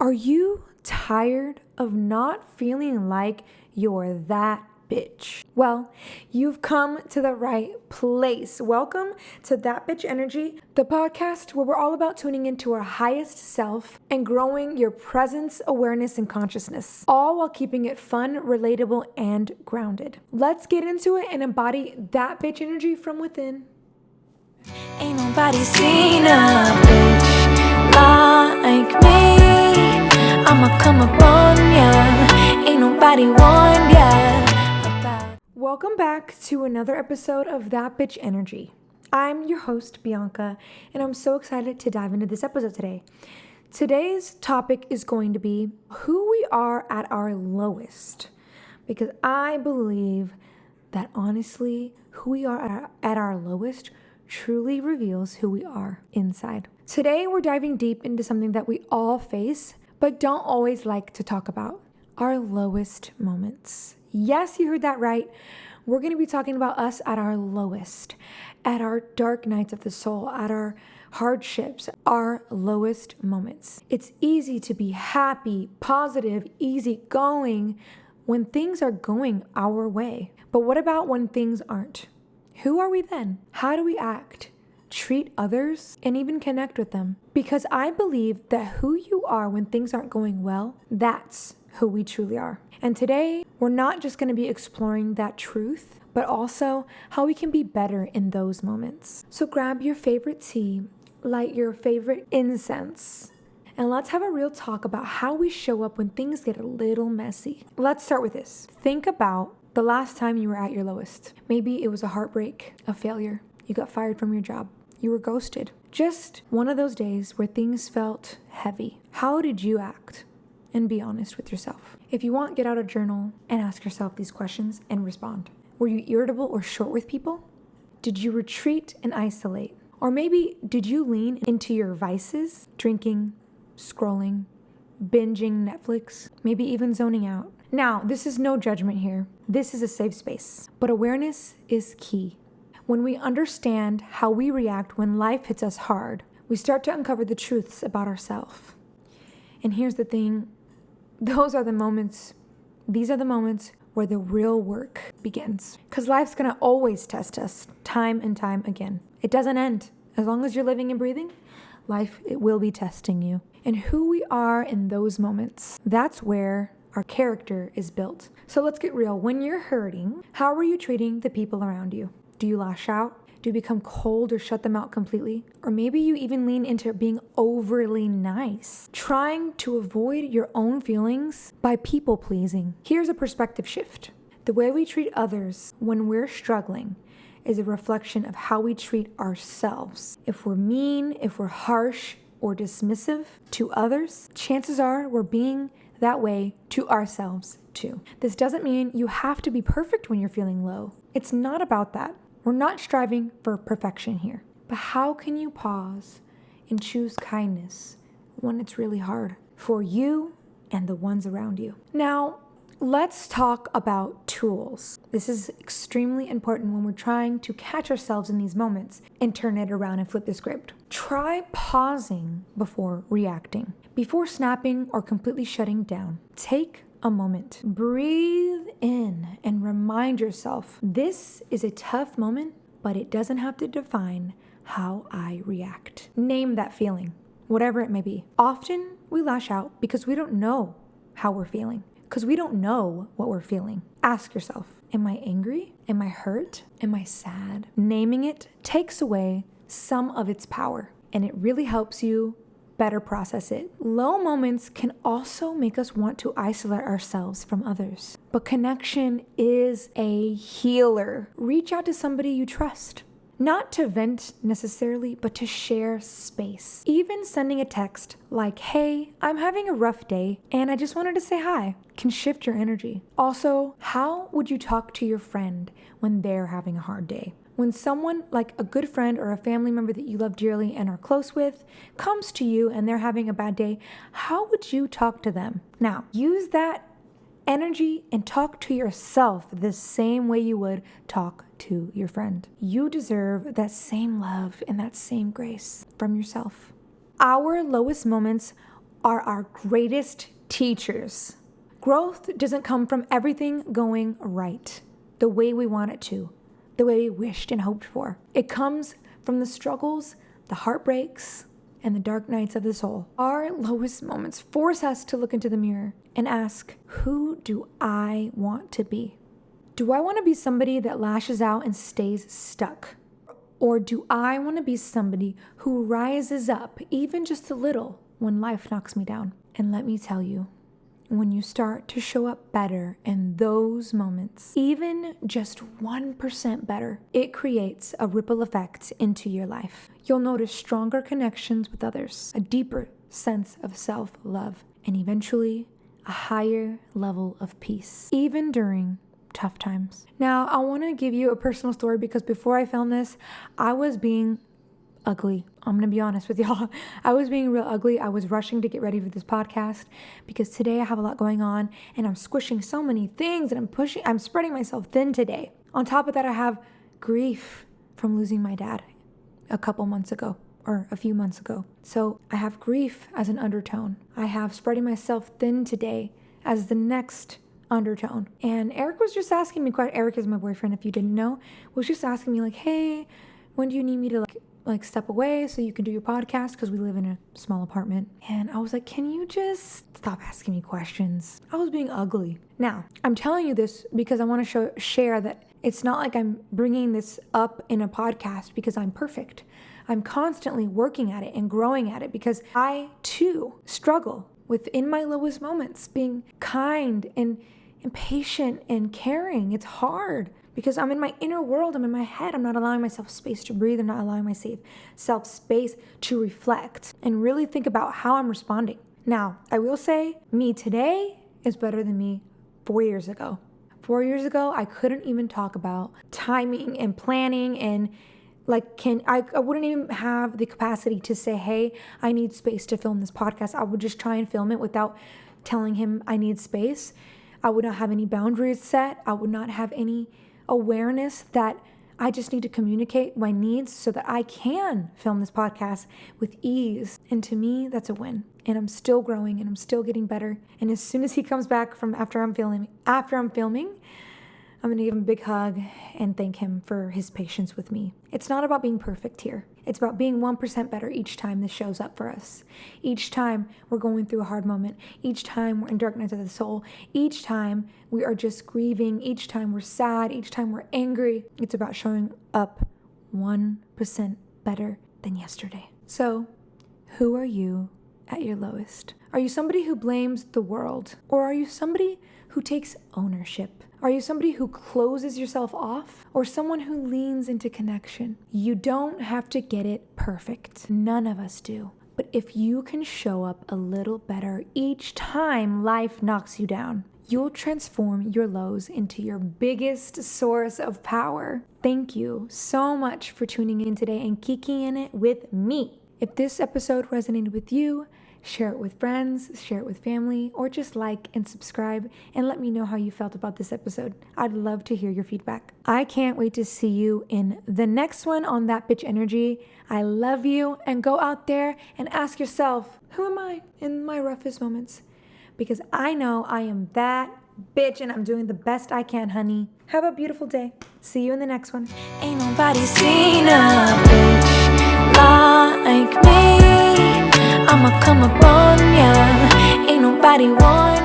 Are you tired of not feeling like you're that bitch? Well, you've come to the right place. Welcome to That Bitch Energy, the podcast where we're all about tuning into our highest self and growing your presence, awareness, and consciousness, all while keeping it fun, relatable, and grounded. Let's get into it and embody that bitch energy from within. Ain't nobody seen a bitch like me. I'ma come up on ya. Ain't nobody warned ya about. Welcome back to another episode of That Bitch Energy. I'm your host, Bianca, and I'm so excited to dive into this episode today. Today's topic is going to be who we are at our lowest, because I believe that honestly, who we are at our lowest truly reveals who we are inside. Today, we're diving deep into something that we all face, but don't always like to talk about: our lowest moments. Yes, you heard that right. We're going to be talking about us at our lowest, at our dark nights of the soul, at our hardships, our lowest moments. It's easy to be happy, positive, easygoing when things are going our way. But what about when things aren't? Who are we then? How do we act, treat others, and even connect with them? Because I believe that who you are when things aren't going well, that's who we truly are. And today, we're not just going to be exploring that truth, but also how we can be better in those moments. So grab your favorite tea, light your favorite incense, and let's have a real talk about how we show up when things get a little messy. Let's start with this. Think about the last time you were at your lowest. Maybe it was a heartbreak, a failure. You got fired from your job. You were ghosted. Just one of those days where things felt heavy. How did you act? And be honest with yourself. If you want, get out a journal and ask yourself these questions and respond. Were you irritable or short with people? Did you retreat and isolate? Or maybe did you lean into your vices, drinking, scrolling, binging Netflix, maybe even zoning out? Now, this is no judgment here. This is a safe space, but awareness is key. When we understand how we react when life hits us hard, we start to uncover the truths about ourselves. And here's the thing, these are the moments where the real work begins. Because life's gonna always test us time and time again. It doesn't end. As long as you're living and breathing, life, it will be testing you. And who we are in those moments, that's where our character is built. So let's get real. When you're hurting, how are you treating the people around you? Do you lash out? Do you become cold or shut them out completely? Or maybe you even lean into being overly nice, trying to avoid your own feelings by people pleasing. Here's a perspective shift. The way we treat others when we're struggling is a reflection of how we treat ourselves. If we're mean, if we're harsh or dismissive to others, chances are we're being that way to ourselves too. This doesn't mean you have to be perfect when you're feeling low. It's not about that. We're not striving for perfection here. But how can you pause and choose kindness when it's really hard for you and the ones around you? Now, let's talk about tools. This is extremely important when we're trying to catch ourselves in these moments and turn it around and flip the script. Try pausing before reacting. Before snapping or completely shutting down, take a moment. Breathe in and remind yourself, this is a tough moment, but it doesn't have to define how I react. Name that feeling, whatever it may be. Often we lash out because we don't know how we're feeling, because we don't know what we're feeling. Ask yourself, am I angry? Am I hurt? Am I sad? Naming it takes away some of its power, and it really helps you better process it. Low moments can also make us want to isolate ourselves from others. But connection is a healer. Reach out to somebody you trust. Not to vent necessarily, but to share space. Even sending a text like, hey, I'm having a rough day and I just wanted to say hi, can shift your energy. Also, how would you talk to your friend when they're having a hard day? When someone like a good friend or a family member that you love dearly and are close with comes to you and they're having a bad day, how would you talk to them? Now, use that energy and talk to yourself the same way you would talk to your friend. You deserve that same love and that same grace from yourself. Our lowest moments are our greatest teachers. Growth doesn't come from everything going right, the way we want it to, the way we wished and hoped for. It comes from the struggles, the heartbreaks, and the dark nights of the soul. Our lowest moments force us to look into the mirror and ask, who do I want to be? Do I want to be somebody that lashes out and stays stuck? Or do I want to be somebody who rises up even just a little when life knocks me down? And let me tell you, when you start to show up better in those moments, even just 1% better, it creates a ripple effect into your life. You'll notice stronger connections with others, a deeper sense of self-love, and eventually a higher level of peace, even during tough times. Now, I want to give you a personal story because before I filmed this, I was being ugly. I'm going to be honest with y'all. I was being real ugly. I was rushing to get ready for this podcast because today I have a lot going on and I'm squishing so many things and I'm spreading myself thin today. On top of that, I have grief from losing my dad a couple months ago or a few months ago. So I have grief as an undertone. I have spreading myself thin today as the next undertone. And Eric was just asking me, Eric is my boyfriend if you didn't know, was just asking me like, hey, when do you need me to like step away so you can do your podcast? Because we live in a small apartment. And I was like, can you just stop asking me questions? I was being ugly. Now, I'm telling you this because I want to share that it's not like I'm bringing this up in a podcast because I'm perfect. I'm constantly working at it and growing at it because I too struggle within my lowest moments, being kind and patient and caring. It's hard because I'm in my inner world. I'm in my head. I'm not allowing myself space to breathe. I'm not allowing myself space to reflect and really think about how I'm responding. Now, I will say me today is better than me 4 years ago. 4 years ago, I couldn't even talk about timing and planning and I wouldn't even have the capacity to say, hey, I need space to film this podcast. I would just try and film it without telling him I need space. I would not have any boundaries set. I would not have any awareness that I just need to communicate my needs so that I can film this podcast with ease. And to me, that's a win. And I'm still growing and I'm still getting better. And as soon as he comes back from after I'm filming, I'm going to give him a big hug and thank him for his patience with me. It's not about being perfect here. It's about being 1% better each time this shows up for us. Each time we're going through a hard moment. Each time we're in dark nights of the soul. Each time we are just grieving. Each time we're sad. Each time we're angry. It's about showing up 1% better than yesterday. So, who are you at your lowest? Are you somebody who blames the world? Or are you somebody who takes ownership? Are you somebody who closes yourself off or someone who leans into connection? You don't have to get it perfect. None of us do. But if you can show up a little better each time life knocks you down, you'll transform your lows into your biggest source of power. Thank you so much for tuning in today and kicking in it with me. If this episode resonated with you, share it with friends, share it with family, or just like and subscribe and let me know how you felt about this episode. I'd love to hear your feedback. I can't wait to see you in the next one on That Bitch Energy. I love you, and go out there and ask yourself, who am I in my roughest moments? Because I know I am that bitch and I'm doing the best I can, honey. Have a beautiful day. See you in the next one. Ain't nobody seen a bitch like me. I'ma come up on ya. Ain't nobody want